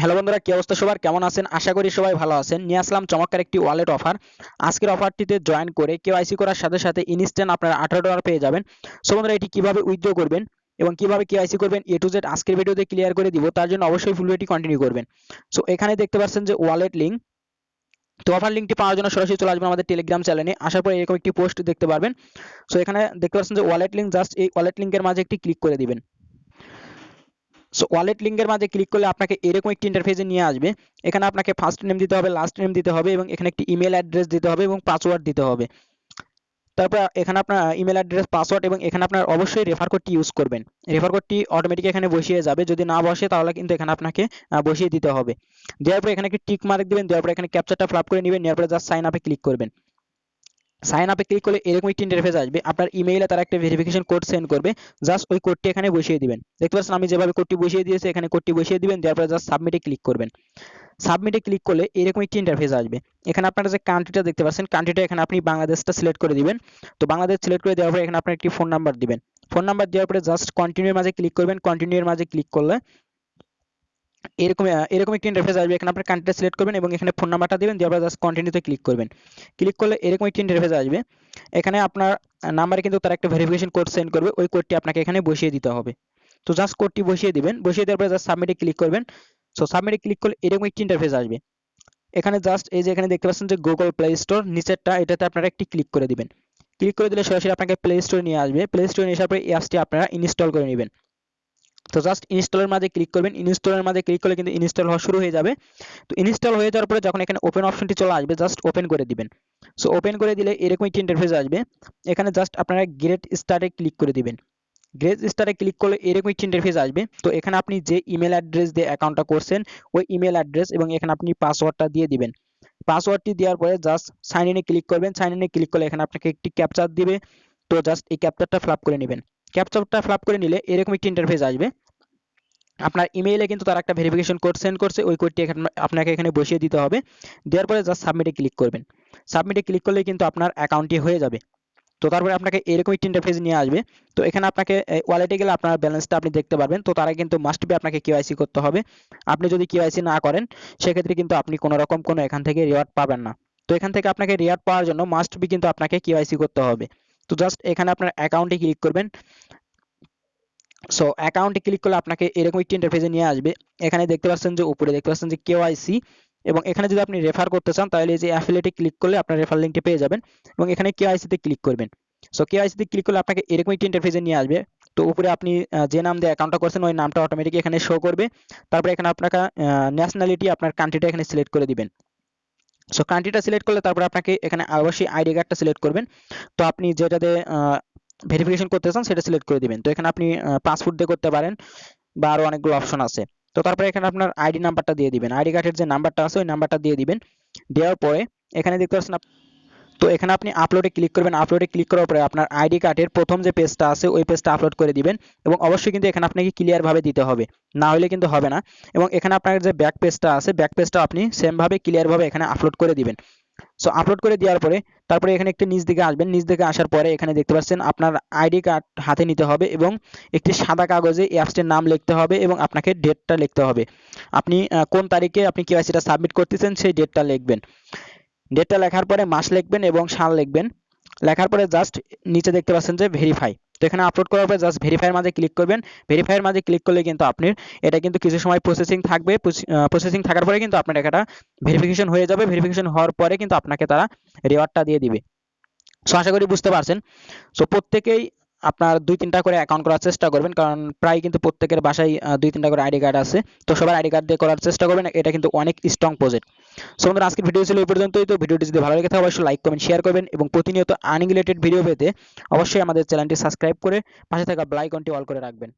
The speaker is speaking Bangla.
হ্যালো বন্ধুরা, কি অবস্থা সবার? কেমন আছেন? আশা করি সবাই ভালো আছেন। নিয়ে আসলাম চমৎকার একটি ওয়ালেট অফার। আজকের অফারটিতে জয়েন করে কেওয়াইসি করার সাথে সাথে ইনস্ট্যান্ট আপনারা $18 পেয়ে যাবেন। সো বন্ধুরা, এটি কিভাবে উইথড্র করবেন এবং কিভাবে কেওয়াইসি করবেন এ টু জেড আজকের ভিডিওতে ক্লিয়ার করে দিব। তার জন্য অবশ্যই ফুল ভিডিওটি কন্টিনিউ করবেন। সো এখানে দেখতে পাচ্ছেন যে ওয়ালেট লিঙ্ক। তো অফার লিঙ্কটি পাওয়ার জন্য সরাসরি চলে আসবেন আমাদের টেলিগ্রাম চ্যানেলে। আসার পরে এরকম একটি পোস্ট দেখতে পারবেন। সো এখানে দেখতে পাচ্ছেন যে ওয়ালেট লিঙ্ক, জাস্ট এই ওয়ালেট লিঙ্কের মাঝে একটি ক্লিক করে দিবেন। সো ওয়ালেট লিঙ্কের মাঝে ক্লিক করলে আপনাকে এরকম একটি ইন্টারফেসে নিয়ে আসবে। এখানে আপনাকে ফার্স্ট নেম দিতে হবে, লাস্ট নেম দিতে হবে এবং এখানে একটি ইমেল অ্যাড্রেস দিতে হবে এবং পাসওয়ার্ড দিতে হবে। তারপর এখানে আপনার ইমেল অ্যাড্রেস, পাসওয়ার্ড এবং এখানে আপনার অবশ্যই রেফার কোডটি ইউজ করবেন। রেফার কোডটি অটোমেটিক এখানে বসিয়ে যাবে। যদি না বসে তাহলে কিন্তু এখানে আপনাকে বসিয়ে দিতে হবে। দেওয়ার পরে এখানে একটি টিক মার্ক দিবেন। দেওয়ার পরে এখানে ক্যাপচারটা ফিল আপ করে নেবেন। নেওয়ার পরে জাস্ট সাইন আপে ক্লিক করবেন। সাইন আপে ক্লিক করলে এরকম একটি ইন্টারফেস আসবে। আপনার ইমেইলে তারা একটা ভেরিফিকেশন কোড সেন্ড করবে। জাস্ট ওই কোডটি এখানে বসিয়ে দিবেন। দেখতে পাচ্ছেন আমি যেভাবে কোডটি বসিয়ে দিয়েছি, এখানে কোডটি বসিয়ে দিবেন। দেওয়ার পরে জাস্ট সাবমিটে ক্লিক করবেন। সাবমিটে ক্লিক করলে এরকম একটি ইন্টারফেস আসবে। এখানে আপনারা যে কান্ট্রিটা দেখতে পাচ্ছেন, কান্ট্রিটা এখানে আপনি বাংলাদেশটা সিলেক্ট করে দিবেন। তো বাংলাদেশ সিলেক্ট করে দেওয়ার পরে এখানে আপনার একটি ফোন নাম্বার দিবেন। ফোন নাম্বার দেওয়ার পরে জাস্ট কন্টিনিউর মাঝে ক্লিক করবেন। কন্টিনিউর মাঝে ক্লিক করলে এরকম একটি ইন্টারফেস আসবে। এখানে আপনার কান্ট্রিটা সিলেক্ট করবেন এবং এখানে ফোন নাম্বারটা দিবেন। দেওয়ার পরে জাস্ট কন্টিনিউতে ক্লিক করবেন। ক্লিক করলে এরকম একটি ইন্টারফেস আসবে। এখানে আপনার নাম্বারে কিন্তু তারা একটা ভেরিফিকেশন কোড সেন্ড করবে। ওই কোডটি আপনাকে এখানে বসিয়ে দিতে হবে। তো জাস্ট কোডটি বসিয়ে দিবেন। বসিয়ে দেওয়ার পরে জাস্ট সাবমিটে ক্লিক করবেন। সো সাবমিটে ক্লিক করলে এরকম একটি ইন্টারফেস আসবে। এখানে জাস্ট এই যে এখানে দেখতে পাচ্ছেন যে গুগল প্লে স্টোর, নিচেরটা এটাতে আপনারা একটি ক্লিক করে দিবেন। ক্লিক করে দিলে সরাসরি আপনাকে প্লে স্টোরে নিয়ে আসবে। প্লে স্টোরে নিয়ে আসার পরে এই অ্যাপসটি আপনারা ইনস্টল করে নেবেন। তো জাস্ট ইনস্টলের মাঝে ক্লিক করবেন। ইনস্টলের মাঝে ক্লিক করলে কিন্তু ইনস্টল হওয়া শুরু হয়ে যাবে। তো ইনস্টল হয়ে যাওয়ার পরে যখন এখানে ওপেন অপশনটি চলে আসবে, জাস্ট ওপেন করে দিবেন। সো ওপেন করে দিলে এরকম একটি ইন্টারফেস আসবে। এখানে জাস্ট আপনারা গেট স্টার্টে ক্লিক করে দিবেন। গেট স্টারে ক্লিক করলে এরকম একটি ইন্টারফেস আসবে। তো এখানে আপনি যে ইমেল অ্যাড্রেস দিয়ে অ্যাকাউন্টটা করছেন ওই ইমেল অ্যাড্রেস এবং এখানে আপনি পাসওয়ার্ডটা দিয়ে দিবেন। পাসওয়ার্ডটি দেওয়ার পরে জাস্ট সাইন ইনে ক্লিক করবেন। সাইন ইনে ক্লিক করলে এখানে আপনাকে একটি ক্যাপচার দিবে। তো জাস্ট এই ক্যাপচারটা ফিল আপ করে নেবেন। ক্যাপচারটা ফিল আপ করে নিলে এরকম একটি ইন্টারফেস আসবে। আপনার ইমেইলে কিন্তু তারা একটা ভেরিফিকেশন কোড সেন্ড করছে। ওই কোডটি আপনাকে এখানে বসিয়ে দিতে হবে। দেওয়ার পরে জাস্ট সাবমিটে ক্লিক করবেন। সাবমিটে ক্লিক করলে কিন্তু আপনার অ্যাকাউন্টটি হয়ে যাবে। তো তারপরে আপনাকে এরকম একটি ইন্টারফেস নিয়ে আসবে। তো এখানে আপনাকে ওয়ালেটে গেলে আপনার ব্যালেন্সটা আপনি দেখতে পারবেন। তো তারা কিন্তু মাস্ট বি আপনাকে কেওয়াইসি করতে হবে। আপনি যদি কেওয়াইসি না করেন সেক্ষেত্রে কিন্তু আপনি কোনো রকম কোনো এখান থেকে রিওয়ার্ড পাবেন না। তো এখান থেকে আপনাকে রিওয়ার্ড পাওয়ার জন্য মাস্ট বি কিন্তু আপনাকে কেওয়াইসি করতে হবে। তো জাস্ট এখানে আপনার অ্যাকাউন্টে ক্লিক করবেন। সো অ্যাকাউন্টে ক্লিক করলে আপনাকে এরকম একটি ইন্টারফেসে নিয়ে আসবে। এখানে দেখতে পাচ্ছেন যে উপরে দেখতে পাচ্ছেন যে কেওয়াইসি এবং এখানে যদি আপনি রেফার করতে চান তাহলে এই যে অ্যাফিলিয়েটে ক্লিক করলে আপনার রেফার লিংকটি পেয়ে যাবেন এবং এখানে কেওয়াইসি তে ক্লিক করবেন। সো কেওয়াইসি তে ক্লিক করলে আপনাকে এরকম একটি ইন্টারফেসে নিয়ে আসবে। তো উপরে আপনি যে নাম দিয়ে অ্যাকাউন্টটা করছেন ওই নামটা অটোমেটিক এখানে শো করবে। তারপরে এখানে আপনাকে ন্যাশনালিটি আপনার কান্ট্রিটা এখানে সিলেক্ট করে দিবেন। সো কান্ট্রিটা সিলেক্ট করলে তারপরে আপনাকে এখানে অবশ্যই আইডি কার্ডটা সিলেক্ট করবেন। তো আপনি যেটাতে ভেরিফিকেশন করতে চান সেটা সিলেক্ট করে দিবেন। তো এখানে আপনি পাসপোর্ট দিয়ে করতে পারেন বা আরো অনেকগুলো অপশন আছে। তো তারপরে এখানে আপনার আইডি নাম্বারটা দিয়ে দিবেন। আইডি কার্ডের যে নাম্বারটা আছে ওই নাম্বারটা দিয়ে দিবেন। দেওয়ার পরে এখানে দেখতে পাচ্ছেন তো এখানে আপনি আপলোডে ক্লিক করবেন। আপলোডে ক্লিক করার পরে আপনার আইডি কার্ডের প্রথম যে পেজটা আছে ওই পেজটা আপলোড করে দিবেন এবং অবশ্যই কিন্তু এখানে আপনাকে ক্লিয়ার ভাবে দিতে হবে, না হলে কিন্তু হবে না। এবং এখানে আপনার যে ব্যাক পেজটা আছে ব্যাক পেজটা আপনি সেম ভাবে ক্লিয়ার ভাবে এখানে আপলোড করে দিবেন। সো আপলোড করে দেওয়ার পরে তারপরে এখানে একটু নিচ দিকে আসবেন। নিচ দিকে আসার পরে এখানে দেখতে পাচ্ছেন আপনার আইডি কার্ড হাতে নিতে হবে এবং একটি সাদা কাগজে এই অ্যাপসটির নাম লিখতে হবে এবং আপনাকে ডেটটা লিখতে হবে। আপনি কোন তারিখে আপনি কেওয়াইসিটা সাবমিট করতেছেন সেই ডেটটা লিখবেন। ডেটটা লেখার পরে মাস লিখবেন এবং সাল লিখবেন। লেখার পরে জাস্ট নিচে দেখতে পাচ্ছেন যে ভেরিফাই। তো এখানে আপলোড করার পরে জাস্ট ভেরিফাইয়ের মাঝে ক্লিক করবেন। ভেরিফাইয়ের মাঝে ক্লিক করলে কিন্তু আপনি এটা কিন্তু কিছু সময় প্রসেসিং থাকবে। প্রসেসিং থাকার পরে কিন্তু আপনার এটা ভেরিফিকেশন হয়ে যাবে। ভেরিফিকেশন হওয়ার পরে কিন্তু আপনাকে তারা রিওয়ার্ডটা দিয়ে দিবে। সো আশা করি বুঝতে পারছেন। সো প্রত্যেকেই আপনার 2-3টা করে অ্যাকাউন্ট করার চেষ্টা করবেন, কারণ প্রায় কিন্তু প্রত্যেকের বাসায় 2-3টা করে আইডি কার্ড আছে। তো সবার আইডি কার্ড দিয়ে করার চেষ্টা করবেন। এটা কিন্তু অনেক স্ট্রং প্রজেক্ট। সো বন্ধুরা, আজকের ভিডিও ছিল এই পর্যন্তই। তো ভিডিওটি যদি ভালো লেগে থাকে অবশ্যই লাইক কমেন্ট শেয়ার করবেন এবং প্রতিনিয়ত আর্নিং রিলেটেড ভিডিও পেতে অবশ্যই আমাদের চ্যানেলটি সাবস্ক্রাইব করে পাশে থাকা বেল আইকনটি অল করে রাখবেন।